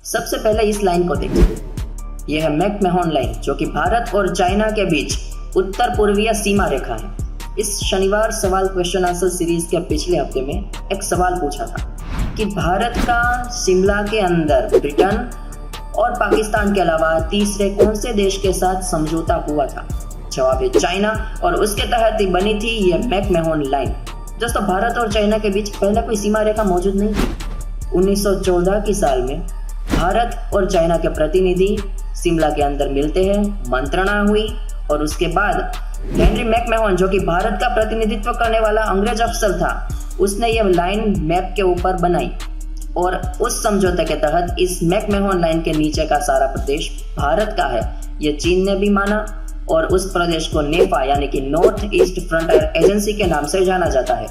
सबसे पहले इस लाइन को देखिए। यह है मैकमोहन लाइन, जो कि भारत और चाइना के बीच उत्तर पूर्वीय सीमा रेखा है। इस शनिवार सवाल क्वेश्चन आंसर सीरीज के पिछले हफ्ते में एक सवाल पूछा था कि भारत का शिमला के अंदर ब्रिटेन और पाकिस्तान के अलावा तीसरे कौन से देश के साथ समझौता हुआ था। जवाब है चाइना, और उसके तहत ही बनी थी यह मैकमोहन लाइन। दोस्तों, भारत और चाइना के बीच पहले कोई सीमा रेखा मौजूद नहीं थी। 1914 की साल में भारत और चाइना के प्रतिनिधि शिमला के अंदर मिलते हैं, मंत्रणा हुई और उसके बाद हेनरी मैकमोहन, जो कि भारत का प्रतिनिधित्व करने वाला अंग्रेज अफसर था, उसने यह लाइन मैप के ऊपर बनाई और उस समझौते के तहत इस मैकमोहन लाइन के नीचे का सारा प्रदेश भारत का है। यह चीन ने भी माना और उस प्रदेश को नेफा यानी कि नॉर्थ ईस्ट फ्रंटियर एजेंसी के नाम से जाना जाता है।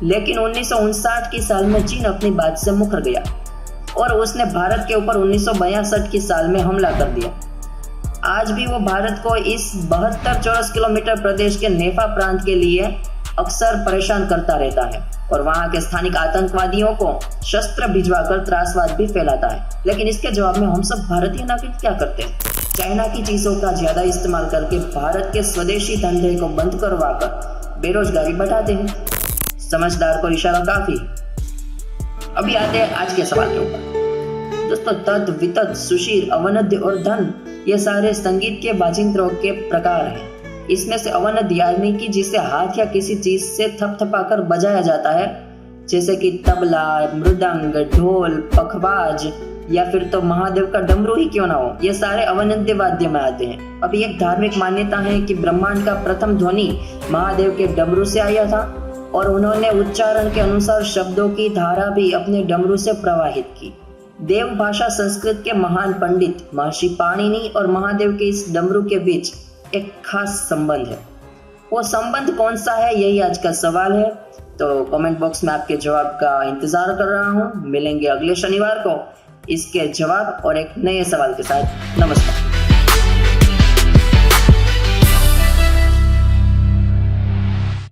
लेकिन 1959 की साल में चीन अपनी बात से मुकर गया और उसने भारत के ऊपर 1962 की साल में हमला कर दिया। आज भी वो भारत को इस 72 चौरस किलोमीटर प्रदेश के नेफा प्रांत के लिए अक्सर परेशान करता रहता है और वहां के स्थानिक आतंकवादियों को शस्त्र भिजवाकर त्रासवाद भी फैलाता है। लेकिन इसके जवाब में हम सब भारतीय नागरिक क्या करते हैं? चाइना की चीजों का ज्यादा इस्तेमाल करके भारत के स्वदेशी धंधे को बंद करवाकर बेरोजगारी बढ़ाते हैं। समझदार को इशारा काफी। अभी आते हैं आज के सवाल के ऊपर। दोस्तों, तत्, वितत, सुशीर, अवनद्य और धन ये सारे संगीत के वाजिंत्रों के प्रकार हैं। इसमें से अवनद्य यानी कि जिसे हाथ या किसी चीज से थपथपाकर बजाया जाता है, जैसे कि तबला, मृदंग, ढोल, पखवाज या फिर तो महादेव का डमरू ही क्यों ना हो, ये सारे अवनद्य वाद्य में आते हैं। अभी एक धार्मिक मान्यता है कि ब्रह्मांड का प्रथम ध्वनि महादेव के डमरू से आया था और उन्होंने उच्चारण के अनुसार शब्दों की धारा भी अपने डमरू से प्रवाहित की। देव भाषा संस्कृत के महान पंडित महर्षि पाणिनि और महादेव के इस डमरू के बीच एक खास संबंध है। वो संबंध कौन सा है, यही आज का सवाल है। तो कमेंट बॉक्स में आपके जवाब का इंतजार कर रहा हूँ। मिलेंगे अगले शनिवार को इसके जवाब और एक नए सवाल के साथ। नमस्कार।